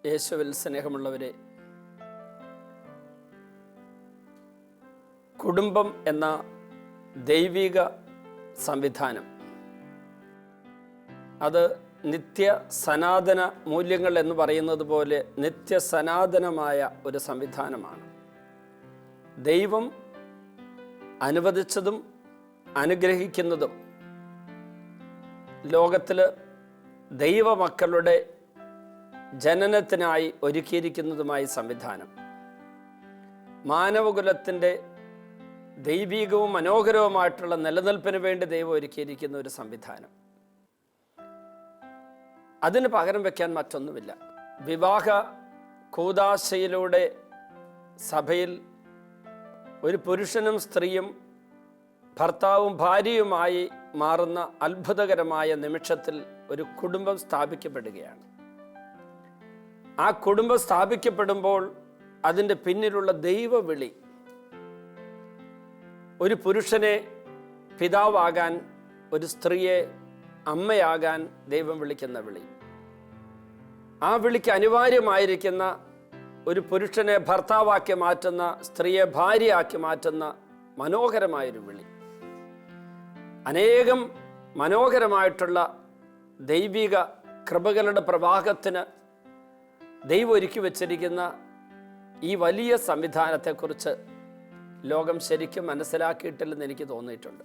യേശുവിൽ സ്നേഹമുള്ളവരെ, കുടുംബം എന്ന ദൈവിക സംവിധാനം അത് നിത്യ സനാതന മൂല്യങ്ങൾ എന്ന് പറയുന്നത് പോലെ നിത്യസനാതനമായ ഒരു സംവിധാനമാണ്. ദൈവം അനുവദിച്ചതും അനുഗ്രഹിക്കുന്നതും ലോകത്തിൽ ദൈവമക്കളുടെ ജനനത്തിനായി ഒരുക്കിയിരിക്കുന്നതുമായ സംവിധാനം, മാനവകുലത്തിൻ്റെ ദൈവികവും മനോഹരവുമായിട്ടുള്ള നിലനിൽപ്പിന് വേണ്ടി ദൈവം ഒരുക്കിയിരിക്കുന്ന ഒരു സംവിധാനം. അതിന് പകരം വയ്ക്കാൻ മറ്റൊന്നുമില്ല. വിവാഹ കൂദാശയിലൂടെ സഭയിൽ ഒരു പുരുഷനും സ്ത്രീയും ഭർത്താവും ഭാര്യയുമായി മാറുന്ന അത്ഭുതകരമായ നിമിഷത്തിൽ ഒരു കുടുംബം സ്ഥാപിക്കപ്പെടുകയാണ്. ആ കുടുംബം സ്ഥാപിക്കപ്പെടുമ്പോൾ അതിൻ്റെ പിന്നിലുള്ള ദൈവവിളി, ഒരു പുരുഷനെ പിതാവാകാൻ, ഒരു സ്ത്രീയെ അമ്മയാകാൻ ദൈവം വിളിക്കുന്ന വിളി, ആ വിളിക്ക് അനിവാര്യമായിരിക്കുന്ന ഒരു പുരുഷനെ ഭർത്താവാക്കി മാറ്റുന്ന, സ്ത്രീയെ ഭാര്യയാക്കി മാറ്റുന്ന മനോഹരമായൊരു വിളി, അനേകം മനോഹരമായിട്ടുള്ള ദൈവിക കൃപകളുടെ പ്രവാഹത്തിന് ദൈവം ഒരുക്കി വച്ചിരിക്കുന്ന ഈ വലിയ സംവിധാനത്തെക്കുറിച്ച് ലോകം ശരിക്കും മനസ്സിലാക്കിയിട്ടില്ലെന്ന് എനിക്ക് തോന്നിയിട്ടുണ്ട്.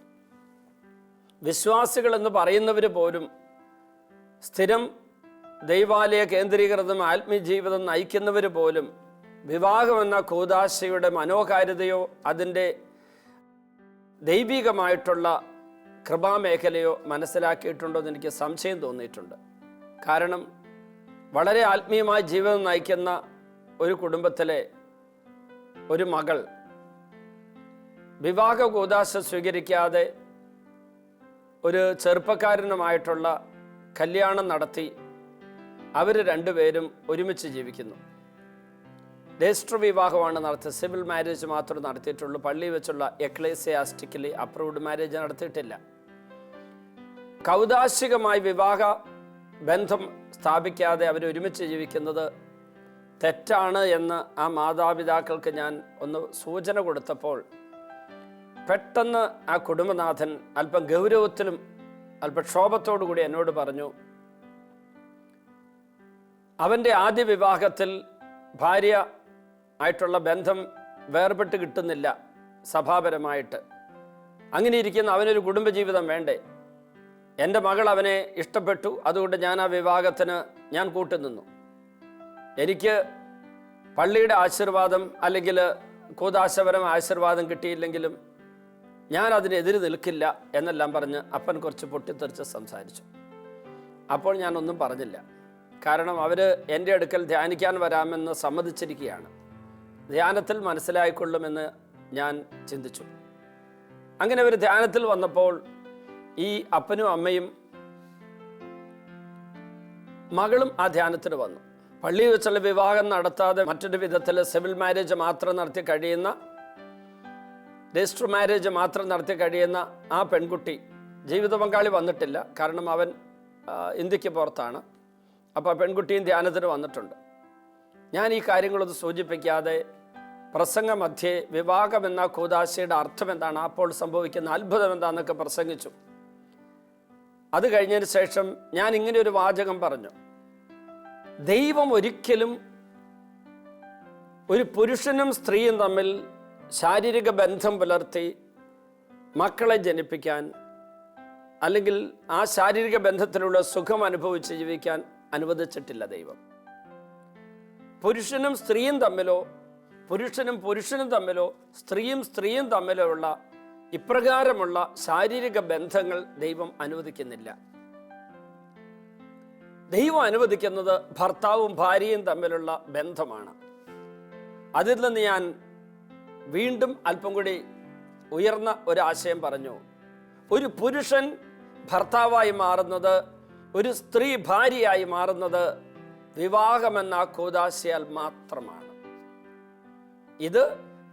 വിശ്വാസികൾ എന്ന് പറയുന്നവർ പോലും സ്ഥിരം ദൈവാലയ കേന്ദ്രീകൃതം ആത്മീയ ജീവിതം നയിക്കുന്നവർ പോലും വിവാഹമെന്ന കൂദാശയുടെ മനോഹാരിതയോ അതിൻ്റെ ദൈവികമായിട്ടുള്ള കൃപാമേഖലയോ മനസ്സിലാക്കിയിട്ടുണ്ടോ എന്ന് എനിക്ക് സംശയം തോന്നിയിട്ടുണ്ട്. കാരണം വളരെ ആത്മീയമായ ജീവിതം നയിക്കുന്ന ഒരു കുടുംബത്തിലെ ഒരു മകൾ വിവാഹ കൂദാശ സ്വീകരിക്കാതെ ഒരു ചെറുപ്പക്കാരനുമായിട്ടുള്ള കല്യാണം നടത്തി അവർ രണ്ടുപേരും ഒരുമിച്ച് ജീവിക്കുന്നു. രജിസ്റ്റർ വിവാഹമാണ് നടത്തിയത്, സിവിൽ മാരേജ് മാത്രമേ നടത്തിയിട്ടുള്ളൂ. പള്ളി വെച്ചുള്ള എക്ലേസിയാസ്റ്റിക്കലി അപ്രൂവ്ഡ് മാരേജ് നടത്തിയിട്ടില്ല. കൗദാശികമായി വിവാഹ ബന്ധം സ്ഥാപിക്കാതെ അവർ ഒരുമിച്ച് ജീവിക്കുന്നത് തെറ്റാണ് എന്ന് ആ മാതാപിതാക്കൾക്ക് ഞാൻ ഒന്ന് സൂചന കൊടുത്തപ്പോൾ പെട്ടെന്ന് ആ കുടുംബനാഥൻ അല്പം ഗൗരവത്തിലും അല്പം ക്ഷോഭത്തോടു കൂടി എന്നോട് പറഞ്ഞു, അവൻ്റെ ആദ്യ വിവാഹത്തിൽ ഭാര്യ ആയിട്ടുള്ള ബന്ധം വേർപെട്ട് കിട്ടുന്നില്ല സഭാപരമായിട്ട്. അങ്ങനെ ഇരിക്കുന്ന അവനൊരു കുടുംബജീവിതം വേണ്ടേ? എൻ്റെ മകൾ അവനെ ഇഷ്ടപ്പെട്ടു, അതുകൊണ്ട് ഞാൻ ആ വിവാഹത്തിന് ഞാൻ കൂട്ടുനിന്നു. എനിക്ക് പള്ളിയുടെ ആശീർവാദം അല്ലെങ്കിൽ കൂദാശപരം ആശീർവാദം കിട്ടിയില്ലെങ്കിലും ഞാൻ അതിനെതിരെ നിൽക്കില്ല എന്നെല്ലാം പറഞ്ഞ് അപ്പൻ കുറച്ച് പൊട്ടിത്തെറിച്ച് സംസാരിച്ചു. അപ്പോൾ ഞാനൊന്നും പറഞ്ഞില്ല. കാരണം അവർ എൻ്റെ അടുക്കൽ ധ്യാനിക്കാൻ വരാമെന്ന് സമ്മതിച്ചിരിക്കുകയാണ്. ധ്യാനത്തിൽ മനസ്സിലായിക്കൊള്ളുമെന്ന് ഞാൻ ചിന്തിച്ചു. അങ്ങനെ അവർ ധ്യാനത്തിൽ വന്നപ്പോൾ ഈ അപ്പനും അമ്മയും മകളും ആ ധ്യാനത്തിന് വന്നു. പള്ളിയിൽ വെച്ചുള്ള വിവാഹം നടത്താതെ മറ്റൊരു വിധത്തിൽ സിവിൽ മാരേജ് മാത്രം നടത്തി കഴിയുന്ന, രജിസ്റ്റർ മാരേജ് മാത്രം നടത്തി കഴിയുന്ന ആ പെൺകുട്ടി, ജീവിത പങ്കാളി വന്നിട്ടില്ല, കാരണം അവൻ ഇന്ത്യക്ക് പുറത്താണ്. അപ്പോൾ ആ പെൺകുട്ടിയും ധ്യാനത്തിന് വന്നിട്ടുണ്ട്. ഞാൻ ഈ കാര്യങ്ങളൊന്നും സൂചിപ്പിക്കാതെ പ്രസംഗ മധ്യേ വിവാഹമെന്ന കൂദാശയുടെ അർത്ഥം എന്താണ്, അപ്പോൾ സംഭവിക്കുന്ന അത്ഭുതം എന്താണെന്നൊക്കെ പ്രസംഗിച്ചു. അത് കഴിഞ്ഞതിന് ശേഷം ഞാൻ ഇങ്ങനെ ഒരു വാചകം പറഞ്ഞു, ദൈവം ഒരിക്കലും ഒരു പുരുഷനും സ്ത്രീയും തമ്മിൽ ശാരീരിക ബന്ധം പുലർത്തി മക്കളെ ജനിപ്പിക്കാൻ അല്ലെങ്കിൽ ആ ശാരീരിക ബന്ധത്തിലുള്ള സുഖം അനുഭവിച്ച് ജീവിക്കാൻ അനുവദിച്ചിട്ടില്ല ദൈവം. പുരുഷനും സ്ത്രീയും തമ്മിലോ പുരുഷനും പുരുഷനും തമ്മിലോ സ്ത്രീയും സ്ത്രീയും തമ്മിലോ ഉള്ള ഇപ്രകാരമുള്ള ശാരീരിക ബന്ധങ്ങൾ ദൈവം അനുവദിക്കുന്നില്ല. ദൈവം അനുവദിക്കുന്നത് ഭർത്താവും ഭാര്യയും തമ്മിലുള്ള ബന്ധമാണ്. അതിൽ നിന്ന് ഞാൻ വീണ്ടും അല്പം കൂടി ഉയർന്ന ഒരാശയം പറഞ്ഞു. ഒരു പുരുഷൻ ഭർത്താവായി മാറുന്നത്, ഒരു സ്ത്രീ ഭാര്യയായി മാറുന്നത് വിവാഹമെന്ന കൂദാശയാൽ മാത്രമാണ്. ഇത്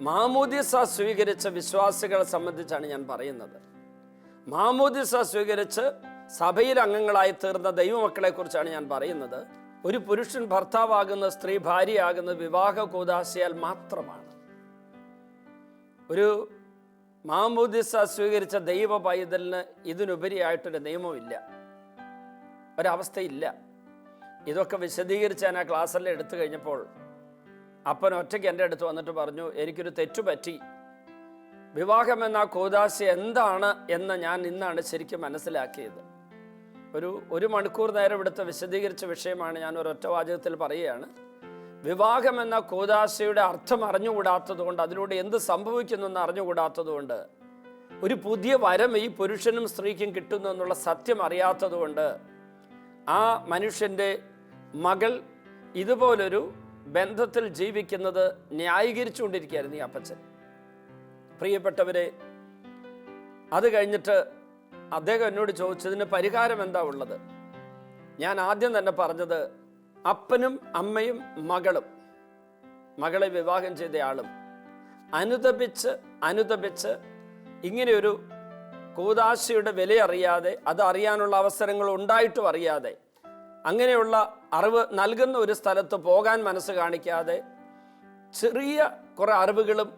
മാമോദിസ സ്വീകരിച്ച വിശ്വാസികളെ സംബന്ധിച്ചാണ് ഞാൻ പറയുന്നത്. മാമോദിസ സ്വീകരിച്ച് സഭയിൽ അംഗങ്ങളായി തീർന്ന ദൈവമക്കളെ കുറിച്ചാണ് ഞാൻ പറയുന്നത്. ഒരു പുരുഷൻ ഭർത്താവാകുന്നത്, സ്ത്രീ ഭാര്യയാകുന്നത് വിവാഹ കൂദാശയാൽ മാത്രമാണ്. ഒരു മാമോദിസ സ്വീകരിച്ച ദൈവ പൈതലിന് ഇതിനുപരിയായിട്ടൊരു നിയമമില്ല, ഒരവസ്ഥയില്ല. ഇതൊക്കെ വിശദീകരിച്ച് ഞാൻ ആ ക്ലാസ്സെല്ലാം എടുത്തു കഴിഞ്ഞപ്പോൾ അപ്പൻ ഒറ്റയ്ക്ക് എൻ്റെ അടുത്ത് വന്നിട്ട് പറഞ്ഞു, എനിക്കൊരു തെറ്റുപറ്റി. വിവാഹം എന്ന കൂദാശ എന്താണ് എന്ന് ഞാൻ ഇന്നാണ് ശരിക്കും മനസ്സിലാക്കിയത്. ഒരു മണിക്കൂർ നേരം എടുത്ത് വിശദീകരിച്ച വിഷയമാണ്. ഞാൻ ഒരൊറ്റ വാചകത്തിൽ പറയുകയാണ്. വിവാഹം എന്ന കൂദാശയുടെ അർത്ഥം അറിഞ്ഞുകൂടാത്തത് കൊണ്ട്, അതിലൂടെ എന്ത് സംഭവിക്കുന്നു എന്ന് അറിഞ്ഞുകൂടാത്തത് കൊണ്ട്, ഒരു പുതിയ വരം ഈ പുരുഷനും സ്ത്രീക്കും കിട്ടുന്നു എന്നുള്ള സത്യം അറിയാത്തത് കൊണ്ട് ആ മനുഷ്യൻ്റെ മകൾ ഇതുപോലൊരു ബന്ധത്തിൽ ജീവിക്കുന്നത് ന്യായീകരിച്ചുകൊണ്ടിരിക്കുകയായിരുന്നു ഈ അപ്പച്ചൻ. പ്രിയപ്പെട്ടവരെ, അത് കഴിഞ്ഞിട്ട് അദ്ദേഹം എന്നോട് ചോദിച്ചതിന് പരിഹാരം എന്താ ഉള്ളത്? ഞാൻ ആദ്യം തന്നെ പറഞ്ഞത്, അപ്പനും അമ്മയും മകളും, മകളെ വിവാഹം ചെയ്തയാളും അനുതപിച്ച് ഇങ്ങനെയൊരു കൂദാശയുടെ വില അറിയാതെ, അത് അറിയാനുള്ള അവസരങ്ങൾ ഉണ്ടായിട്ടും അറിയാതെ, അങ്ങനെയുള്ള അറിവ് നൽകുന്ന ഒരു സ്ഥലത്ത് പോകാൻ മനസ്സ് കാണിക്കാതെ, ചെറിയ കുറേ അറിവുകളും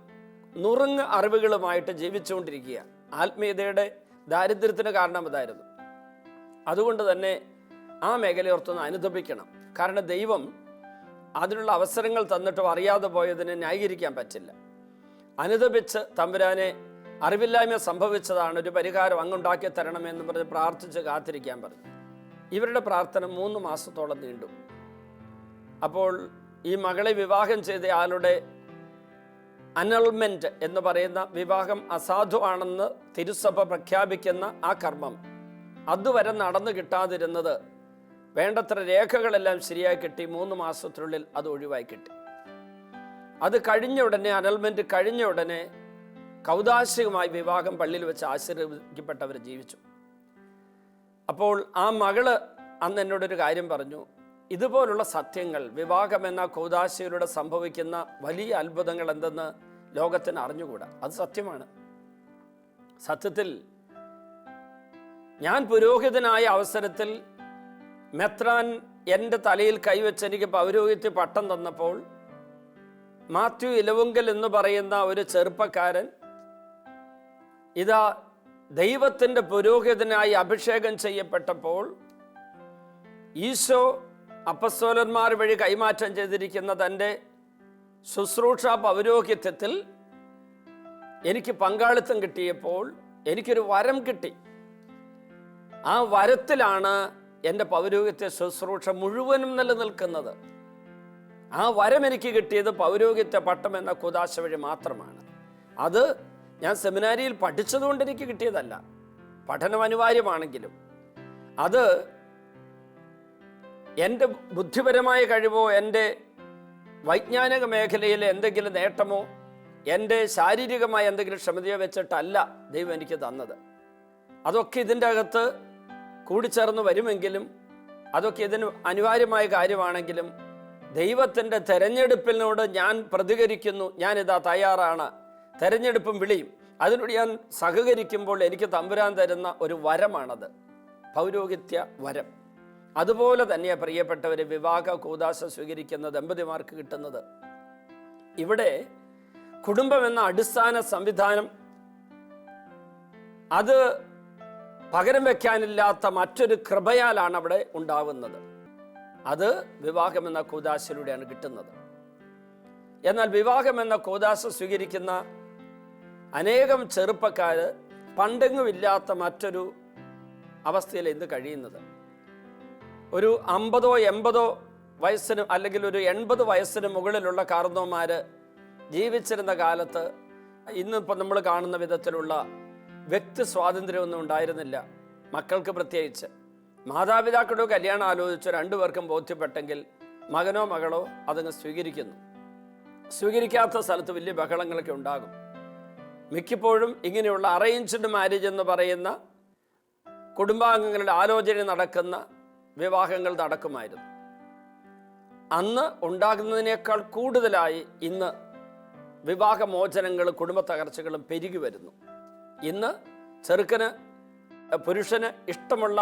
നുറുങ്ങ് അറിവുകളുമായിട്ട് ജീവിച്ചുകൊണ്ടിരിക്കുക. ആത്മീയതയുടെ ദാരിദ്ര്യത്തിന് കാരണം അതായിരുന്നു. അതുകൊണ്ട് തന്നെ ആ മേഖലയോർത്തൊന്ന് അനുതപിക്കണം. കാരണം ദൈവം അതിനുള്ള അവസരങ്ങൾ തന്നിട്ടും അറിയാതെ പോയതിനെ ന്യായീകരിക്കാൻ പറ്റില്ല. അനുതപിച്ച് തമ്പുരാനെ, അറിവില്ലായ്മ സംഭവിച്ചതാണ്, ഒരു പരിഹാരം അങ്ങുണ്ടാക്കി തരണമെന്ന് പറഞ്ഞ് പ്രാർത്ഥിച്ച് കാത്തിരിക്കാൻ പറഞ്ഞു. ഇവരുടെ പ്രാർത്ഥന 3 മാസത്തോളം നീണ്ടു. അപ്പോൾ ഈ മകളെ വിവാഹം ചെയ്ത ആളുടെ അനൾമെന്റ് എന്ന് പറയുന്ന, വിവാഹം അസാധുവാണെന്ന് തിരുസഭ പ്രഖ്യാപിക്കുന്ന ആ കർമ്മം അതുവരെ നടന്നു കിട്ടാതിരുന്നത്, വേണ്ടത്ര രേഖകളെല്ലാം ശരിയായി കിട്ടി. 3 മാസത്തിനുള്ളിൽ അത് ഒഴിവായി കിട്ടി. അത് കഴിഞ്ഞ ഉടനെ, അനൾമെന്റ് കഴിഞ്ഞ ഉടനെ കൗദാശികമായി വിവാഹം പള്ളിയിൽ വെച്ച് ആശീർവദിക്കപ്പെട്ടവർ ജീവിച്ചു. അപ്പോൾ ആ മകള് അന്ന് എന്നോടൊരു കാര്യം പറഞ്ഞു, ഇതുപോലുള്ള സത്യങ്ങൾ, വിവാഹം എന്ന കൗദാശയിലൂടെ സംഭവിക്കുന്ന വലിയ അത്ഭുതങ്ങൾ എന്തെന്ന് ലോകത്തിന് അറിഞ്ഞുകൂടാ. അത് സത്യമാണ്. സത്യത്തിൽ ഞാൻ പുരോഹിതനായ അവസരത്തിൽ മെത്രാൻ എൻ്റെ തലയിൽ കൈവച്ച് എനിക്ക് പൗരോഹിത്യ പട്ടം തന്നപ്പോൾ, മാത്യു ഇലവുങ്കൽ എന്ന് പറയുന്ന ഒരു ചെറുപ്പക്കാരൻ ഇതാ ദൈവത്തിൻ്റെ പുരോഹിതനായി അഭിഷേകം ചെയ്യപ്പെട്ടപ്പോൾ, ഈശോ അപ്പസ്തോലന്മാർ വഴി കൈമാറ്റം ചെയ്തിരിക്കുന്ന തൻ്റെ ശുശ്രൂഷ പൗരോഹിത്യത്തിൽ എനിക്ക് പങ്കാളിത്തം കിട്ടിയപ്പോൾ എനിക്കൊരു വരം കിട്ടി. ആ വരത്തിലാണ് എൻ്റെ പൗരോഹിത്യ ശുശ്രൂഷ മുഴുവനും നിലനിൽക്കുന്നത്. ആ വരം എനിക്ക് കിട്ടിയത് പൗരോഹിത്യ പട്ടം എന്ന കൂദാശ വഴി മാത്രമാണ്. അത് ഞാൻ സെമിനാരിയിൽ പഠിച്ചതുകൊണ്ട് എനിക്ക് കിട്ടിയതല്ല. പഠനം അനിവാര്യമാണെങ്കിലും അത് എൻ്റെ ബുദ്ധിപരമായ കഴിവോ, എൻ്റെ വൈജ്ഞാനിക മേഖലയിലെ എന്തെങ്കിലും നേട്ടമോ, എൻ്റെ ശാരീരികമായ എന്തെങ്കിലും ക്ഷമതയോ വെച്ചിട്ടല്ല ദൈവം എനിക്ക് തന്നത്. അതൊക്കെ ഇതിൻ്റെ അകത്ത് കൂടിച്ചേർന്ന് വരുമെങ്കിലും, അതൊക്കെ ഇതിന് അനിവാര്യമായ കാര്യമാണെങ്കിലും, ദൈവത്തിൻ്റെ തെരഞ്ഞെടുപ്പിനോട് ഞാൻ പ്രതികരിക്കുന്നു. ഞാനിതാ തയ്യാറാണ്. തെരഞ്ഞെടുപ്പും വിളിയും അതിനോട് ഞാൻ സഹകരിക്കുമ്പോൾ എനിക്ക് തമ്പുരാൻ തരുന്ന ഒരു വരമാണത്, പൗരോഹിത്യ വരം. അതുപോലെ തന്നെയാണ് പ്രിയപ്പെട്ടവർ വിവാഹ കൂദാശ സ്വീകരിക്കുന്ന ദമ്പതിമാർക്ക് കിട്ടുന്നത്. ഇവിടെ കുടുംബം എന്ന അടിസ്ഥാന സംവിധാനം അത് പകരം വെക്കാനില്ലാത്ത മറ്റൊരു കൃപയാലാണ് അവിടെ ഉണ്ടാവുന്നത്. അത് വിവാഹം എന്ന കൂദാശയിലൂടെയാണ് കിട്ടുന്നത്. എന്നാൽ വിവാഹം എന്ന കൂദാശ സ്വീകരിക്കുന്ന അനേകം ചെറുപ്പക്കാർ പണ്ടെങ്ങുമില്ലാത്ത മറ്റൊരു അവസ്ഥയിൽ ഇന്ന് കഴിയുന്നത്. ഒരു 50 80 വയസ്സിന് അല്ലെങ്കിൽ ഒരു 80 വയസ്സിന് മുകളിലുള്ള കാർന്നോന്മാർ ജീവിച്ചിരുന്ന കാലത്ത് ഇന്നിപ്പോൾ നമ്മൾ കാണുന്ന വിധത്തിലുള്ള വ്യക്തി സ്വാതന്ത്ര്യമൊന്നും ഉണ്ടായിരുന്നില്ല. മക്കൾക്ക് പ്രത്യേകിച്ച് മാതാപിതാക്കളുടെ കല്യാണം ആലോചിച്ച് 2 പേർക്കും ബോധ്യപ്പെട്ടെങ്കിൽ മകനോ മകളോ അതങ്ങ് സ്വീകരിക്കുന്നു. സ്വീകരിക്കാത്ത സ്ഥലത്ത് വലിയ ബഹളങ്ങളൊക്കെ ഉണ്ടാകും. മിക്കപ്പോഴും ഇങ്ങനെയുള്ള അറേഞ്ച്ഡ് മാരേജ് എന്ന് പറയുന്ന കുടുംബാംഗങ്ങളുടെ ആലോചന നടക്കുന്ന വിവാഹങ്ങൾ നടക്കുമായിരുന്നു. അന്ന് ഉണ്ടാകുന്നതിനേക്കാൾ കൂടുതലായി ഇന്ന് വിവാഹമോചനങ്ങളും കുടുംബ തകർച്ചകളും പെരുകി വരുന്നു. ഇന്ന് ചെറുക്കന് പുരുഷന് ഇഷ്ടമുള്ള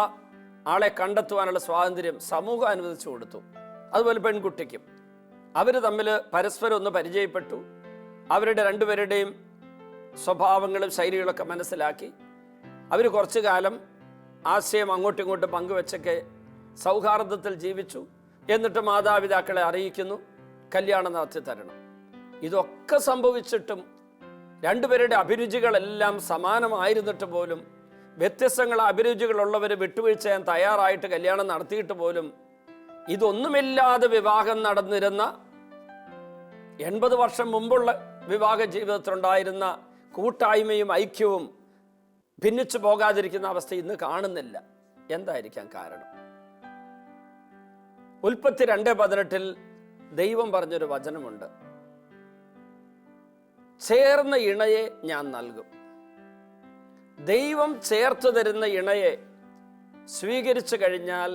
ആളെ കണ്ടെത്തുവാനുള്ള സ്വാതന്ത്ര്യം സമൂഹം അനുവദിച്ചു കൊടുത്തു. അതുപോലെ പെൺകുട്ടിക്കും. അവർ തമ്മിൽ പരസ്പരം ഒന്ന് പരിചയപ്പെട്ടു. അവരുടെ രണ്ടുപേരുടെയും സ്വഭാവങ്ങളും ശൈലികളൊക്കെ മനസ്സിലാക്കി അവർ കുറച്ചു കാലം ആശയം അങ്ങോട്ടും ഇങ്ങോട്ടും പങ്കുവെച്ചൊക്കെ സൗഹാർദ്ദത്തിൽ ജീവിച്ചു. എന്നിട്ട് മാതാപിതാക്കളെ അറിയിക്കുന്നു, കല്യാണം നടത്തി തരണം. ഇതൊക്കെ സംഭവിച്ചിട്ടും രണ്ടുപേരുടെ അഭിരുചികളെല്ലാം സമാനമായിരുന്നിട്ട് പോലും, വ്യത്യസ്തങ്ങൾ അഭിരുചികളുള്ളവർ വിട്ടുവീഴ്ച ചെയ്യാൻ തയ്യാറായിട്ട് കല്യാണം നടത്തിയിട്ട് പോലും ഇതൊന്നുമില്ലാതെ വിവാഹം നടന്നിരുന്ന 80 വർഷം മുമ്പുള്ള വിവാഹ ജീവിതത്തിലുണ്ടായിരുന്ന കൂട്ടായ്മയും ഐക്യവും ഭിന്നിച്ചു പോകാതിരിക്കുന്ന അവസ്ഥ ഇന്ന് കാണുന്നില്ല. എന്തായിരിക്കാം കാരണം? ഉൽപ്പത്തി 2:18 ദൈവം പറഞ്ഞൊരു വചനമുണ്ട്, ചേർന്ന ഇണയെ ഞാൻ നൽകും. ദൈവം ചേർത്ത് തരുന്ന ഇണയെ സ്വീകരിച്ചു കഴിഞ്ഞാൽ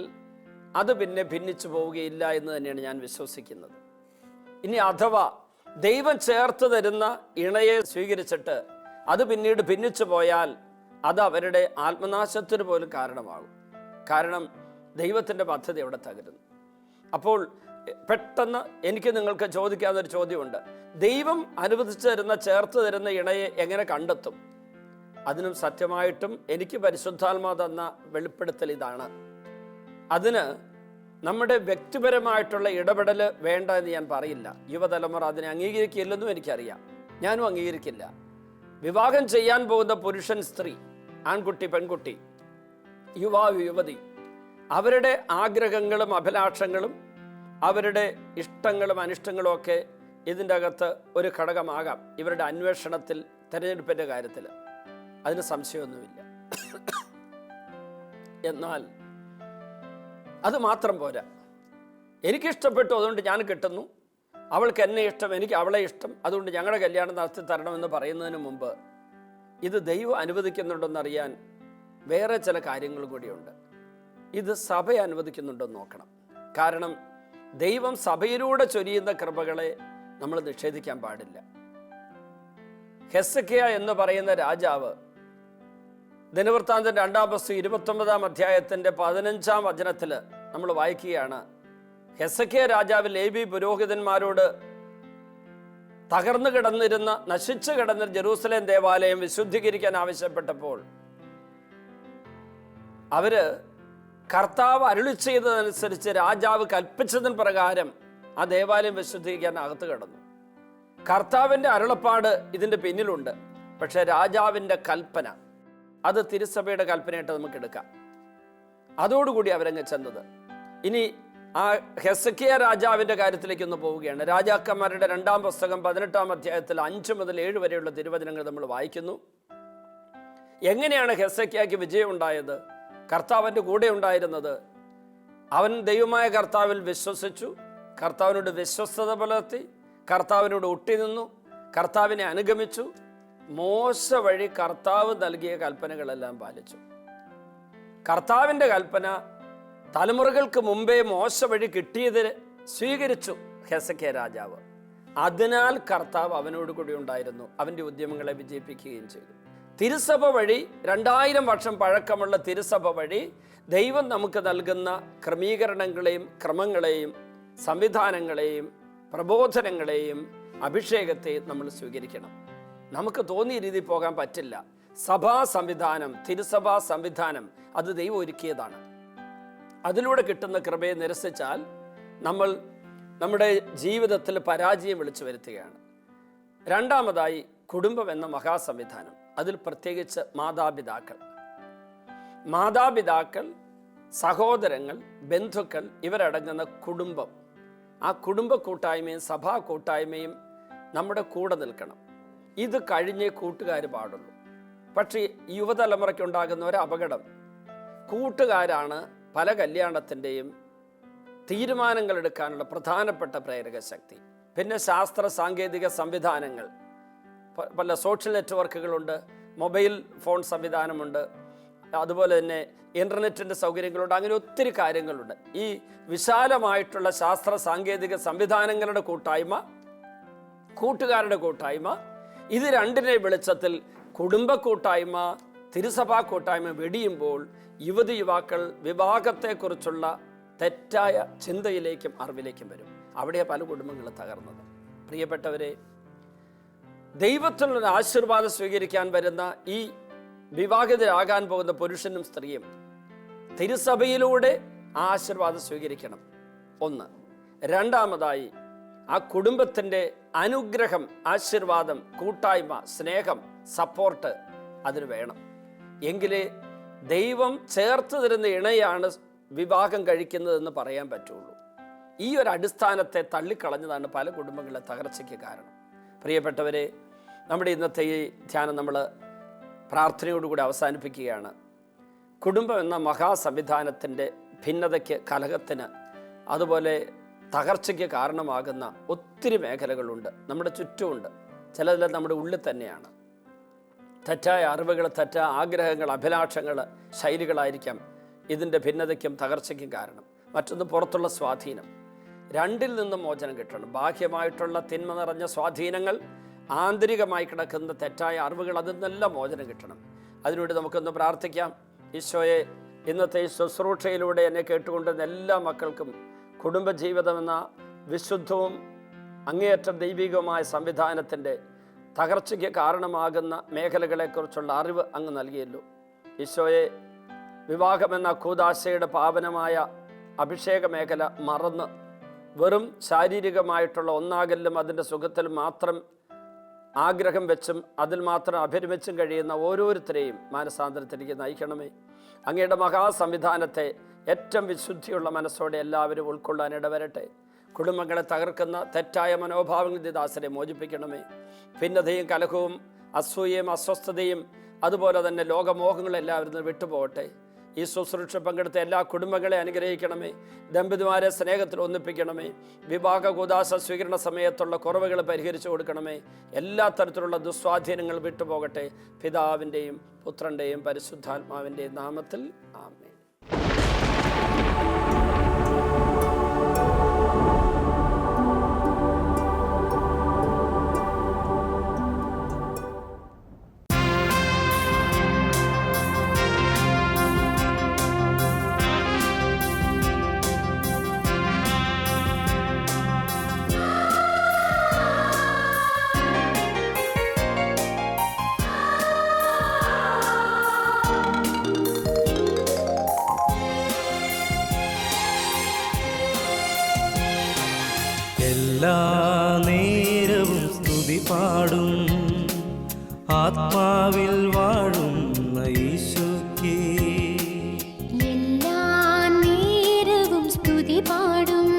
അത് പിന്നെ ഭിന്നിച്ചു പോവുകയില്ല എന്ന് തന്നെയാണ് ഞാൻ വിശ്വസിക്കുന്നത്. ഇനി അഥവാ ദൈവം ചേർത്ത് തരുന്ന ഇണയെ സ്വീകരിച്ചിട്ട് അത് പിന്നീട് ഭിന്നിച്ചു പോയാൽ അത് അവരുടെ ആത്മനാശത്തിന് പോലും കാരണമാകും. കാരണം ദൈവത്തിൻ്റെ പദ്ധതി അവിടെ തകരുന്നു. അപ്പോൾ പെട്ടെന്ന് എനിക്ക് നിങ്ങൾക്ക് ചോദിക്കാവുന്നൊരു ചോദ്യമുണ്ട്, ദൈവം അനുവദിച്ചു തരുന്ന ചേർത്ത് തരുന്ന ഇണയെ എങ്ങനെ കണ്ടെത്തും? അതിനും സത്യമായിട്ടും എനിക്ക് പരിശുദ്ധാത്മാ തന്ന വെളിപ്പെടുത്തൽ ഇതാണ്. അതിന് നമ്മുടെ വ്യക്തിപരമായിട്ടുള്ള ഇടപെടൽ വേണ്ട എന്ന് ഞാൻ പറയില്ല. യുവതലമുറ അതിനെ അംഗീകരിക്കില്ലെന്നും എനിക്കറിയാം, ഞാനും അംഗീകരിക്കില്ല. വിവാഹം ചെയ്യാൻ പോകുന്ന പുരുഷൻ, സ്ത്രീ, ആൺകുട്ടി, പെൺകുട്ടി, യുവാവ്, യുവതി, അവരുടെ ആഗ്രഹങ്ങളും അഭിലാഷങ്ങളും അവരുടെ ഇഷ്ടങ്ങളും അനിഷ്ടങ്ങളും ഒക്കെ ഇതിൻ്റെ അകത്ത് ഒരു ഘടകമാകാം ഇവരുടെ അന്വേഷണത്തിൽ, തിരഞ്ഞെടുപ്പിൻ്റെ കാര്യത്തിൽ. അതിന് സംശയമൊന്നുമില്ല. എന്നാൽ അത് മാത്രം പോരാ. എനിക്കിഷ്ടപ്പെട്ടു, അതുകൊണ്ട് ഞാൻ കിട്ടുന്നു, അവൾക്ക് എന്നെ ഇഷ്ടം, എനിക്ക് അവളെ ഇഷ്ടം, അതുകൊണ്ട് ഞങ്ങളുടെ കല്യാണം നടത്തി തരണമെന്ന് പറയുന്നതിന് മുമ്പ് ഇത് ദൈവം അനുവദിക്കുന്നുണ്ടെന്നറിയാൻ വേറെ ചില കാര്യങ്ങൾ കൂടിയുണ്ട്. ഇത് സഭ അനുവദിക്കുന്നുണ്ടെന്ന് നോക്കണം. കാരണം ദൈവം സഭയിലൂടെ ചൊരിയുന്ന കൃപകളെ നമ്മൾ നിഷേധിക്കാൻ പാടില്ല. ഹെസ്സക്കിയ എന്ന് പറയുന്ന രാജാവ്, ദിനവൃത്താന്തം 2-ാം പുസ്തകം 29-ാം അധ്യായത്തിൻ്റെ 15-ാം വചനത്തിൽ നമ്മൾ വായിക്കുകയാണ്, ഹെസ്സക്കിയ രാജാവ് ലേവി പുരോഹിതന്മാരോട് തകർന്നു കിടന്നിരുന്ന, നശിച്ചു കിടന്ന ജെറൂസലേം ദേവാലയം വിശുദ്ധീകരിക്കാൻ ആവശ്യപ്പെട്ടപ്പോൾ അവര് കർത്താവ് അരുളി ചെയ്തതനുസരിച്ച് രാജാവ് കൽപ്പിച്ചതിന് പ്രകാരം ആ ദേവാലയം വിശുദ്ധീകരിക്കാൻ അകത്ത് കിടന്നു. കർത്താവിൻ്റെ അരുളപ്പാട് ഇതിൻ്റെ പിന്നിലുണ്ട്. പക്ഷെ രാജാവിൻ്റെ കൽപ്പന, അത് തിരുസഭയുടെ കൽപ്പനയായിട്ട് നമുക്ക് എടുക്കാം. അതോടുകൂടി അവരങ്ങ് ചെന്നത്. ഇനി ആ ഹെസ്സക്കിയ രാജാവിൻ്റെ കാര്യത്തിലേക്ക് ഒന്ന് പോവുകയാണ്. രാജാക്കന്മാരുടെ 2-ാം പുസ്തകം 18-ാം അധ്യായത്തിൽ 5 മുതൽ 7 വരെയുള്ള തിരുവചനങ്ങൾ നമ്മൾ വായിക്കുന്നു. എങ്ങനെയാണ് ഹെസ്സക്കിയയ്ക്ക് വിജയം ഉണ്ടായത്? കർത്താവിൻ്റെ കൂടെ ഉണ്ടായിരുന്നത്. അവൻ ദൈവമായ കർത്താവിൽ വിശ്വസിച്ചു, കർത്താവിനോട് വിശ്വസ്തത പുലർത്തി, കർത്താവിനോട് ഒട്ടിനിന്നു, കർത്താവിനെ അനുഗമിച്ചു, മോശ വഴി കർത്താവ് നൽകിയ കൽപ്പനകളെല്ലാം പാലിച്ചു. കർത്താവിൻ്റെ കൽപ്പന തലമുറകൾക്ക് മുമ്പേ മോശ വഴി കിട്ടിയത് സ്വീകരിച്ചു ഹെസ്സക്കിയ രാജാവ്. അതിനാൽ കർത്താവ് അവനോട് കൂടി ഉണ്ടായിരുന്നു, അവൻ്റെ ഉദ്യമങ്ങളെ വിജയിപ്പിക്കുകയും ചെയ്തു. തിരുസഭ വഴി, 2000 വർഷം പഴക്കമുള്ള തിരുസഭ വഴി ദൈവം നമുക്ക് നൽകുന്ന ക്രമീകരണങ്ങളെയും ക്രമങ്ങളെയും സംവിധാനങ്ങളെയും പ്രബോധനങ്ങളെയും അഭിഷേകത്തെയും നമ്മൾ സ്വീകരിക്കണം. നമുക്ക് തോന്നിയ രീതിയിൽ പോകാൻ പറ്റില്ല. സഭാ സംവിധാനം, തിരുസഭാ സംവിധാനം, അത് ദൈവം ഒരുക്കിയതാണ്. അതിലൂടെ കിട്ടുന്ന കൃപയെ നിരസിച്ചാൽ നമ്മൾ നമ്മുടെ ജീവിതത്തിൽ പരാജയം വിളിച്ചു വരുത്തുകയാണ്. രണ്ടാമതായി, കുടുംബം എന്ന മഹാസംവിധാനം. അതിൽ പ്രത്യേകിച്ച് മാതാപിതാക്കൾ, സഹോദരങ്ങൾ, ബന്ധുക്കൾ, ഇവരടങ്ങുന്ന കുടുംബം. ആ കുടുംബ കൂട്ടായ്മയും സഭാ കൂട്ടായ്മയും നമ്മുടെ കൂടെ നിൽക്കണം. ഇത് കഴിഞ്ഞേ കൂട്ടുകാർ പാടുള്ളൂ. പക്ഷേ യുവതലമുറയ്ക്ക് ഉണ്ടാകുന്ന ഒരു അപകടം, കൂട്ടുകാരാണ് പല കല്യാണത്തിൻ്റെയും തീരുമാനങ്ങൾ എടുക്കാനുള്ള പ്രധാനപ്പെട്ട പ്രേരക ശക്തി. പിന്നെ ശാസ്ത്ര സാങ്കേതിക സംവിധാനങ്ങൾ, പല സോഷ്യൽ നെറ്റ്വർക്കുകളുണ്ട്, മൊബൈൽ ഫോൺ സംവിധാനമുണ്ട്, അതുപോലെ തന്നെ ഇൻ്റർനെറ്റിൻ്റെ സൗകര്യങ്ങളുണ്ട്. അങ്ങനെ ഒത്തിരി കാര്യങ്ങളുണ്ട്. ഈ വിശാലമായിട്ടുള്ള ശാസ്ത്ര സാങ്കേതിക സംവിധാനങ്ങളുടെ കൂട്ടായ്മ, കൂട്ടുകാരുടെ കൂട്ടായ്മ, ഇത് രണ്ടിനെ വെളിച്ചത്തിൽ കുടുംബ കൂട്ടായ്മ, തിരുസഭാ കൂട്ടായ്മ വെടിയുമ്പോൾ യുവതി യുവാക്കൾ വിവാഹത്തെക്കുറിച്ചുള്ള തെറ്റായ ചിന്തയിലേക്കും അറിവിലേക്കും വരും. അവിടെ പല കുടുംബങ്ങളും തകർന്നത്. പ്രിയപ്പെട്ടവരെ, ദൈവത്തിലുള്ള ആശീർവാദം സ്വീകരിക്കാൻ വരുന്ന ഈ വിവാഹിതരാകാൻ പോകുന്ന പുരുഷനും സ്ത്രീയും തിരുസഭയിലൂടെ ആ ആശീർവാദം സ്വീകരിക്കണം. ഒന്ന്. രണ്ടാമതായി, ആ കുടുംബത്തിൻ്റെ അനുഗ്രഹം, ആശീർവാദം, കൂട്ടായ്മ, സ്നേഹം, സപ്പോർട്ട് അതിന് വേണം. എങ്കിലേ ദൈവം ചേർത്ത് തരുന്ന ഇണയാണ് വിവാഹം കഴിക്കുന്നതെന്ന് പറയാൻ പറ്റുള്ളൂ. ഈ ഒരു അടിസ്ഥാനത്തെ തള്ളിക്കളഞ്ഞതാണ് പല കുടുംബങ്ങളിലെ തകർച്ചയ്ക്ക് കാരണം. പ്രിയപ്പെട്ടവരെ, നമ്മുടെ ഇന്നത്തെ ഈ ധ്യാനം നമ്മൾ പ്രാർത്ഥനയോടുകൂടി അവസാനിപ്പിക്കുകയാണ്. കുടുംബം എന്ന മഹാസംവിധാനത്തിൻ്റെ ഭിന്നതയ്ക്ക്, കലഹത്തിന്, അതുപോലെ തകർച്ചയ്ക്ക് കാരണമാകുന്ന ഒത്തിരി മേഖലകളുണ്ട്, നമ്മുടെ ചുറ്റുമുണ്ട്. ചിലതെല്ലാം നമ്മുടെ ഉള്ളിൽ തന്നെയാണ്. തെറ്റായ അറിവുകൾ, തെറ്റായ ആഗ്രഹങ്ങൾ, അഭിലാഷങ്ങൾ, ശൈലികളായിരിക്കാം ഇതിൻ്റെ ഭിന്നതയ്ക്കും തകർച്ചയ്ക്കും കാരണം. മറ്റൊന്ന് പുറത്തുള്ള സ്വാധീനം. രണ്ടിൽ നിന്നും മോചനം കിട്ടണം. ബാഹ്യമായിട്ടുള്ള തിന്മ നിറഞ്ഞ സ്വാധീനങ്ങൾ, ആന്തരികമായി കിടക്കുന്ന തെറ്റായ അറിവുകൾ, അതിൽ നിന്നെല്ലാം മോചനം കിട്ടണം. അതിനുവേണ്ടി നമുക്കൊന്ന് പ്രാർത്ഥിക്കാം. ഈശോയെ, ഇന്നത്തെ ഈ ശുശ്രൂഷയിലൂടെ എന്നെ കേട്ടുകൊണ്ടിരുന്ന എല്ലാ മക്കൾക്കും കുടുംബജീവിതം എന്ന വിശുദ്ധവും അങ്ങേയറ്റം ദൈവികവുമായ സംവിധാനത്തിൻ്റെ തകർച്ചയ്ക്ക് കാരണമാകുന്ന മേഖലകളെക്കുറിച്ചുള്ള അറിവ് അങ്ങ് നൽകിയല്ലോ. ഈശോയെ, വിവാഹമെന്ന കൂദാശയുടെ പാവനമായ അഭിഷേക മേഖല മറന്ന് വെറും ശാരീരികമായിട്ടുള്ള ഒന്നാകലിലും അതിൻ്റെ സുഖത്തിലും മാത്രം ആഗ്രഹം വെച്ചും അതിൽ മാത്രം അഭിരമിച്ചും കഴിയുന്ന ഓരോരുത്തരെയും മാനസാന്തരത്തിലേക്ക് നയിക്കണമേ. അങ്ങയുടെ മഹാസംവിധാനത്തെ ഏറ്റവും വിശുദ്ധിയുള്ള മനസ്സോടെ എല്ലാവരും ഉൾക്കൊള്ളാൻ ഇടവരട്ടെ. കുടുംബങ്ങളെ തകർക്കുന്ന തെറ്റായ മനോഭാവങ്ങളിൽ ദാസരെ മോചിപ്പിക്കണമേ. ഭിന്നതയും കലഹവും അസൂയയും അസ്വസ്ഥതയും അതുപോലെ തന്നെ ലോകമോഹങ്ങളും എല്ലാവരും നിന്ന് വിട്ടുപോകട്ടെ. ഈ ശുശ്രൂഷ പങ്കെടുത്ത എല്ലാ കുടുംബങ്ങളെ അനുഗ്രഹിക്കണമേ. ദമ്പതിമാരെ സ്നേഹത്തിൽ ഒന്നിപ്പിക്കണമേ. വിവാഹ കൂദാശ സ്വീകരണ സമയത്തുള്ള കുറവുകൾ പരിഹരിച്ചു കൊടുക്കണമേ. എല്ലാ തരത്തിലുള്ള ദുസ്വാധീനങ്ങൾ വിട്ടുപോകട്ടെ. പിതാവിൻ്റെയും പുത്രൻ്റെയും പരിശുദ്ധാത്മാവിൻ്റെയും നാമത്തിൽ ആമേൻ. എല്ലാ നേരവും സ്തുതി പാടും ആത്മാവിൽ വാഴുന്ന ഈശോയ്ക്ക്. എല്ലാ നേരവും സ്തുതി പാടും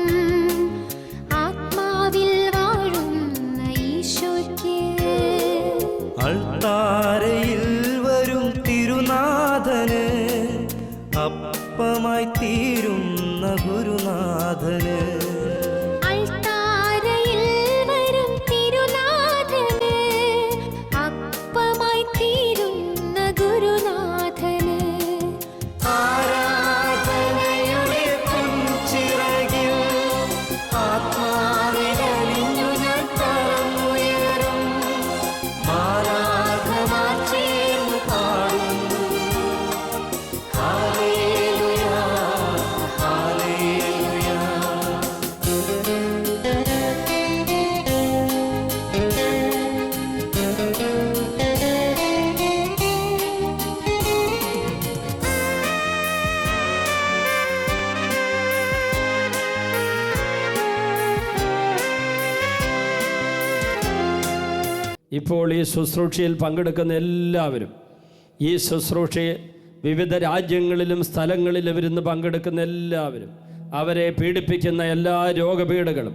ആത്മാവിൽ വാഴുന്ന ഈശോയ്ക്ക്. അൾത്താരയിൽ വരും തിരുനാഥന് അപ്പമായി തീരുന്ന ഗുരുനാഥന്. ഇപ്പോൾ ഈ ശുശ്രൂഷയിൽ പങ്കെടുക്കുന്ന എല്ലാവരും, ഈ ശുശ്രൂഷയെ വിവിധ രാജ്യങ്ങളിലും സ്ഥലങ്ങളിലും ഇരുന്ന് പങ്കെടുക്കുന്ന എല്ലാവരും, അവരെ പീഡിപ്പിക്കുന്ന എല്ലാ രോഗപീഠകളും,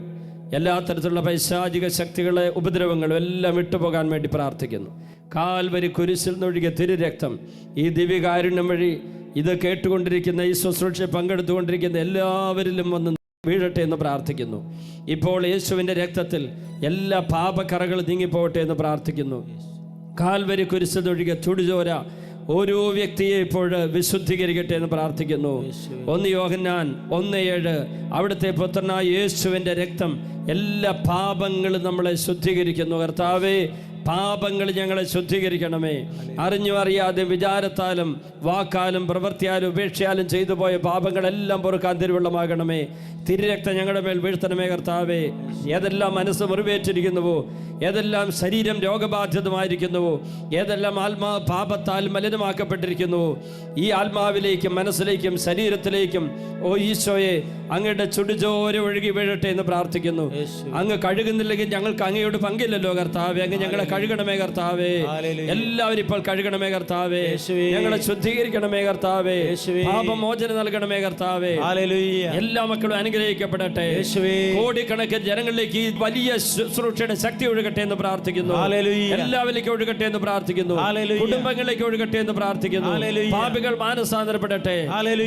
എല്ലാ തരത്തിലുള്ള പൈശാചിക ശക്തികളെ, ഉപദ്രവങ്ങളും എല്ലാം വിട്ടുപോകാൻ വേണ്ടി പ്രാർത്ഥിക്കുന്നു. കാൽവരി കുരിശിൽ നിന്നൊഴുകിയ തിരുരക്തം ഈ ദിവ്യകാരുണ്യം വഴി ഇത് കേട്ടുകൊണ്ടിരിക്കുന്ന, ഈ ശുശ്രൂഷയെ പങ്കെടുത്തുകൊണ്ടിരിക്കുന്ന എല്ലാവരിലും വന്ന് വീഴട്ടെ എന്ന് പ്രാർത്ഥിക്കുന്നു. ഇപ്പോൾ യേശുവിൻ്റെ രക്തത്തിൽ എല്ലാ പാപക്കറകളും നീങ്ങിപ്പോകട്ടെ എന്ന് പ്രാർത്ഥിക്കുന്നു. കാൽവരി കുരിശിലൊഴുകിയ ചുടുചോര ഓരോ വ്യക്തിയെ ഇപ്പോൾ വിശുദ്ധീകരിക്കട്ടെ എന്ന് പ്രാർത്ഥിക്കുന്നു. 1 യോഹന്നാൻ 1:7 അവിടുത്തെ പുത്രനായ യേശുവിൻ്റെ രക്തം എല്ലാ പാപങ്ങളും നമ്മളെ ശുദ്ധീകരിക്കുന്നു. കർത്താവേ, പാപങ്ങൾ ഞങ്ങളെ ശുദ്ധീകരിക്കണമേ. അറിഞ്ഞും അറിയാതെ വിചാരത്താലും വാക്കാലും പ്രവൃത്തിയാലും ഉപേക്ഷയാലും ചെയ്തു പോയ പാപങ്ങളെല്ലാം പൊറുക്കാൻ തിരുവെള്ളമാകണമേ. തിരുരക്തം ഞങ്ങളുടെ മേൽ വീഴ്ത്തണമേ കർത്താവേ. ഏതെല്ലാം മനസ്സ് മുറിവേറ്റിരിക്കുന്നുവോ, ഏതെല്ലാം ശരീരം രോഗബാധിതമായിരിക്കുന്നുവോ, ഏതെല്ലാം ആത്മാവ് പാപത്താൽ മലിനമാക്കപ്പെട്ടിരിക്കുന്നുവോ, ഈ ആത്മാവിലേക്കും മനസ്സിലേക്കും ശരീരത്തിലേക്കും ഓ ഈശോയെ അങ്ങയുടെ ചുടുചോര ഒഴുകി വീഴട്ടെ എന്ന് പ്രാർത്ഥിക്കുന്നു. അങ്ങ് കഴുകുന്നില്ലെങ്കിൽ ഞങ്ങൾക്ക് അങ്ങയോട് പങ്കില്ലല്ലോ കർത്താവേ. അങ്ങ് ഞങ്ങളെ കഴുകണമേ കർത്താവേ. എല്ലാവരും ഇപ്പോൾ കഴുകണമേ കർത്താവേ. ഞങ്ങളെ ശുദ്ധീകരിക്കണമേ കർത്താവേ. പാപമോചനം നൽകണമേ കർത്താവേ. എല്ലാ മക്കളും അനുഗ്രഹിക്കപ്പെടട്ടെ. കോടിക്കണക്കിന് ജനങ്ങളിലേക്ക് ഈ വലിയ ശുശ്രൂഷയുടെ ശക്തി ഒഴുകട്ടെ എന്ന് പ്രാർത്ഥിക്കുന്നു. എല്ലാവരിലേക്കും ഒഴുകട്ടെ എന്ന് പ്രാർത്ഥിക്കുന്നു. കുടുംബങ്ങളിലേക്ക് ഒഴുകട്ടെ എന്ന് പ്രാർത്ഥിക്കുന്നു. പാപികൾ മാനസാന്തരപ്പെടട്ടെ.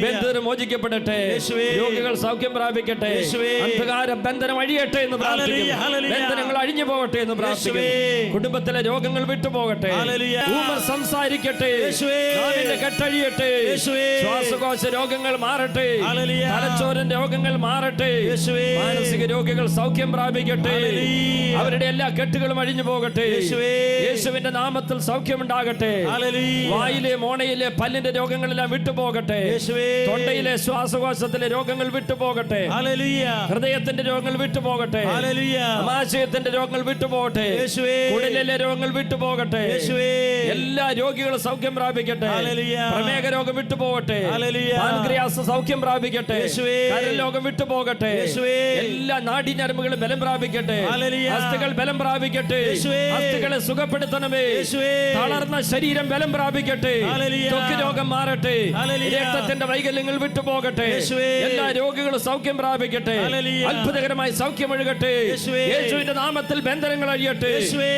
ബന്ധനം മോചിക്കപ്പെടട്ടെ. രോഗികൾ സൗഖ്യം പ്രാപിക്കട്ടെ. അന്ധകാര ബന്ധനം അഴിയട്ടെ എന്ന് പ്രാർത്ഥിക്കുന്നു. ബന്ധനങ്ങൾ അഴിഞ്ഞു പോകട്ടെ എന്ന് പ്രാർത്ഥിക്കുന്നു. കുടുംബത്തിലെ രോഗങ്ങൾ വിട്ടുപോകട്ടെ. ഊമർ സംസാരിക്കട്ടെ. നാവിന്റെ കെട്ടഴിയട്ടെ. ശ്വാസകോശ രോഗങ്ങൾ മാറട്ടെ. തലച്ചോറിന്റെ രോഗങ്ങൾ മാറട്ടെ. മാനസിക രോഗികൾ സൗഖ്യം പ്രാപിക്കട്ടെ. അവരുടെ എല്ലാ കെട്ടുകളും അഴിഞ്ഞു പോകട്ടെ. യേശുവിന്റെ നാമത്തിൽ സൗഖ്യമുണ്ടാകട്ടെ. വായിലെ മോണയിലെ പല്ലിന്റെ രോഗങ്ങളെല്ലാം വിട്ടുപോകട്ടെ. തൊണ്ടയിലെ ശ്വാസകോശത്തിലെ രോഗങ്ങൾ വിട്ടുപോകട്ടെ. ഹൃദയത്തിന്റെ രോഗങ്ങൾ വിട്ടുപോകട്ടെ. ആമാശയത്തിന്റെ രോഗങ്ങൾ വിട്ടുപോകട്ടെ. കുടലിലെ രോഗങ്ങൾ വിട്ടുപോകട്ടെ. എല്ലാ രോഗികളും സൗഖ്യം പ്രാപിക്കട്ടെ. പ്രമേഹ രോഗം വിട്ടുപോകട്ടെ. പാൻക്രിയാസ് സൗഖ്യം പ്രാപിക്കട്ടെ. കരൾ രോഗം വിട്ടുപോകട്ടെ. എല്ലാ നാഡീഞരമ്പുകളും ബലം പ്രാപിക്കട്ടെ. അസ്ഥികൾ ബലം പ്രാപിക്കട്ടെ. അസ്ഥികളെ സുഖപ്പെടുത്തണമേ. തളർന്ന ശരീരം ബലം പ്രാപിക്കട്ടെ. ത്വക്ക് രോഗം മാറട്ടെ. രക്തത്തിന്റെ വൈകല്യങ്ങൾ വിട്ടുപോകട്ടെ. എല്ലാ രോഗികളും സൗഖ്യം പ്രാപിക്കട്ടെ. അത്ഭുതകരമായി സൗഖ്യം ഒഴുകട്ടെ. യേശുവിന്റെ നാമത്തിൽ ബന്ധനങ്ങൾ അഴിയട്ടെ.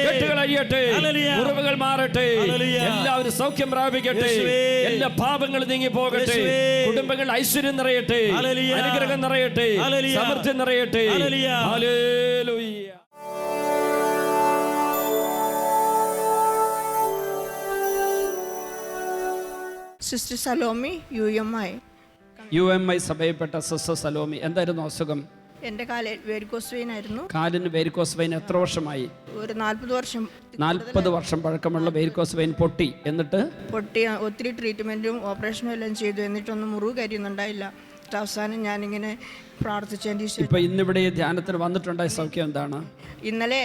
കെട്ടുകൾ അഴിയട്ടെ. മുറിവുകൾ മാറട്ടെ. എല്ലാവരും സൗഖ്യം പ്രാപിക്കട്ടെ. എല്ലാ പാപങ്ങളും നീങ്ങി പോകട്ടെ. കുടുംബങ്ങൾ ഐശ്വര്യം നിറയട്ടെ. അനുഗ്രഹം നിറയട്ടെ. സമൃദ്ധി നിറയട്ടെ. ഹല്ലേലൂയ. സിസ്റ്റർ സലോമി UMI സഭയിൽപ്പെട്ട സിസ്റ്റർ സലോമി. എന്തായിരുന്നു അസുഖം? എൻ്റെ കാലിൽ വെരിക്കോസ് വെയിൻ ആയിരുന്നു. കാലിന് വെരിക്കോസ് വെയിൻ എത്ര വർഷമായി? ഒരു 40 വർഷം. 40 വർഷം പഴക്കമുള്ള വെരിക്കോസ് വെയിൻ പൊട്ടി. എന്നിട്ട് ഒത്തിരി ട്രീറ്റ്മെൻറ്റും ഓപ്പറേഷനും എല്ലാം ചെയ്തു. എന്നിട്ടൊന്നും മുറിവ് കരിയുന്നുണ്ടായില്ല. അവസാനം ഞാനിങ്ങനെ പ്രാർത്ഥിച്ചതിൻ്റെ ഇപ്പം ഇന്നിവിടെ ധ്യാനത്തിന് വന്നിട്ടുണ്ടായ സൗഖ്യം എന്താണ്? ഇന്നലെ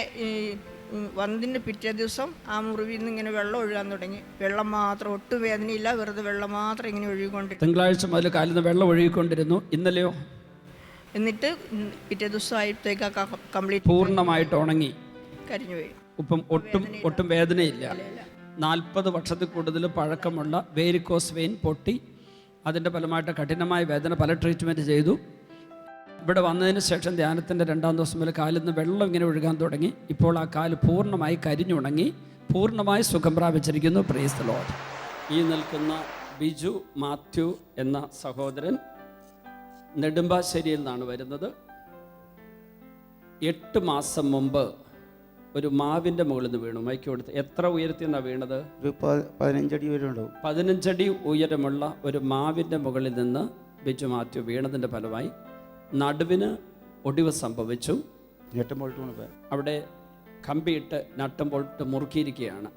വന്നതിൻ്റെ പിറ്റേ ദിവസം ആ മുറിവിൽ നിന്ന് ഇങ്ങനെ വെള്ളം ഒഴുകാൻ തുടങ്ങി. വെള്ളം മാത്രം, ഒട്ടും വേദനയില്ല, വെറുതെ വെള്ളം മാത്രം ഇങ്ങനെ ഒഴുകിക്കൊണ്ടിരുന്നു. തിങ്കളാഴ്ച മുതൽ കാലിൽ നിന്ന് വെള്ളം ഒഴുകിക്കൊണ്ടിരുന്നു. ഇന്നലെയോ? എന്നിട്ട് പിറ്റേ ദിവസം ആയപ്പോഴത്തേക്ക് കംപ്ലീറ്റ് പൂർണ്ണമായിട്ട് ഉണങ്ങി കരിഞ്ഞുപോയി. ഇപ്പം ഒട്ടും വേദനയില്ല. 40 വർഷത്തിൽ കൂടുതൽ പഴക്കമുള്ള വെരിക്കോസ് വെയിൻ പൊട്ടി. അതിൻ്റെ ഫലമായിട്ട് കഠിനമായ വേദന, പല ട്രീറ്റ്മെൻറ്റ് ചെയ്തു. ഇവിടെ വന്നതിന് ശേഷം ധ്യാനത്തിൻ്റെ 2ാം ദിവസം മുതൽ കാലിൽ നിന്ന് വെള്ളം ഇങ്ങനെ ഒഴുകാൻ തുടങ്ങി. ഇപ്പോൾ ആ കാല് പൂർണ്ണമായി കരിഞ്ഞുണങ്ങി, പൂർണ്ണമായി സുഖം പ്രാപിച്ചിരിക്കുന്നു. Praise the Lord. ഈ നിൽക്കുന്ന ബിജു മാത്യു എന്ന സഹോദരൻ നെടുമ്പാശ്ശേരിയിൽ നിന്നാണ് വരുന്നത്. 8 മാസം മുമ്പ് ഒരു മാവിൻ്റെ മുകളിൽ നിന്ന് വീണു. മൈക്ക് കൊടുത്ത്. എത്ര ഉയരത്തിൽ നിന്നാണ് വീണത്? ഒരു 15 അടി വരെ ഉണ്ടാവും. 15 അടി ഉയരമുള്ള ഒരു മാവിൻ്റെ മുകളിൽ നിന്ന് ബിജു മാത്യു വീണതിൻ്റെ ഫലമായി നടുവിന് ഒടിവ് സംഭവിച്ചു. അവിടെ കമ്പിയിട്ട് നട്ടും ബോൾട്ട് മുറുക്കിയിരിക്കുകയാണ്.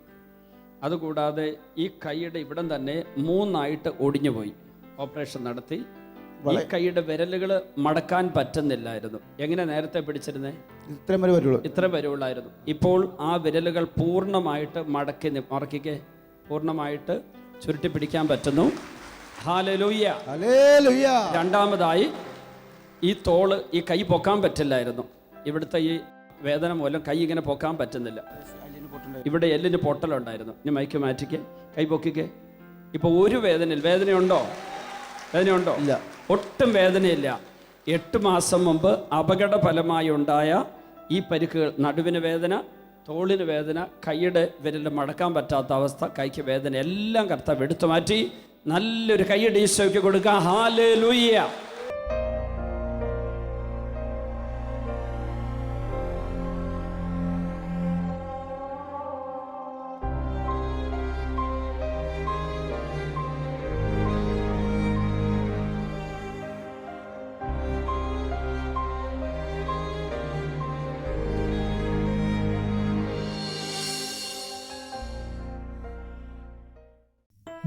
അതുകൂടാതെ ഈ കൈയുടെ ഇവിടം തന്നെ 3 ഒടിഞ്ഞു പോയി. ഓപ്പറേഷൻ നടത്തി. ഈ കൈയുടെ വിരലുകൾ മടക്കാൻ പറ്റുന്നില്ലായിരുന്നു. എങ്ങനെ നേരത്തെ പിടിച്ചിരുന്നേ? ഇത്രയും വരുള്ളായിരുന്നു. ഇപ്പോൾ ആ വിരലുകൾ പൂർണ്ണമായിട്ട് മടക്കിക്കെ പൂർണ്ണമായിട്ട് ചുരുട്ടി പിടിക്കാൻ പറ്റുന്നു. ഹല്ലേലൂയ. രണ്ടാമതായി ഈ തോള്, ഈ കൈ പൊക്കാൻ പറ്റില്ലായിരുന്നു. ഇവിടുത്തെ ഈ വേദന മൂലം കൈ ഇങ്ങനെ പൊക്കാൻ പറ്റുന്നില്ല. ഇവിടെ എല്ലിന് പൊട്ടലുണ്ടായിരുന്നു. ഇനി മൈക്ക് മാറ്റിക്ക്, കൈ പൊക്കിക്ക്. ഇപ്പോൾ ഒരു വേദനയുണ്ടോ? ഇല്ല, ഒട്ടും വേദനയില്ല. 8 മാസം മുമ്പ് അപകട ഫലമായി ഉണ്ടായ ഈ പരിക്കുകൾ, നടുവിന് വേദന, തോളിന് വേദന, കൈയുടെ വിരൽ മടക്കാൻ പറ്റാത്ത അവസ്ഥ, കൈക്ക് വേദന എല്ലാം കർത്താവ് എടുത്തു മാറ്റി. നല്ലൊരു കൈയുടെ ഈശോയ്ക്ക് കൊടുക്കാം. ഹല്ലേലൂയ.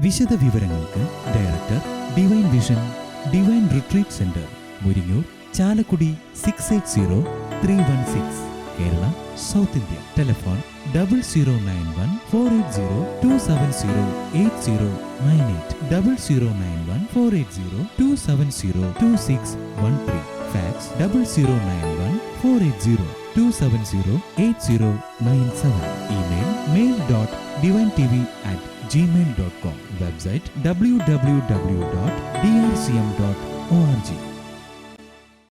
വിശദ വിവരങ്ങൾക്ക് director, divine vision, divine retreat centre, Muringoor, Chalakudy 680316, Kerala, south India. Telephone 0091 480 270 8098, 0091 480 270 2613. Fax 0091 480 270 8097. Email mail.divinetv@gmail.com. Website www.drcm.org.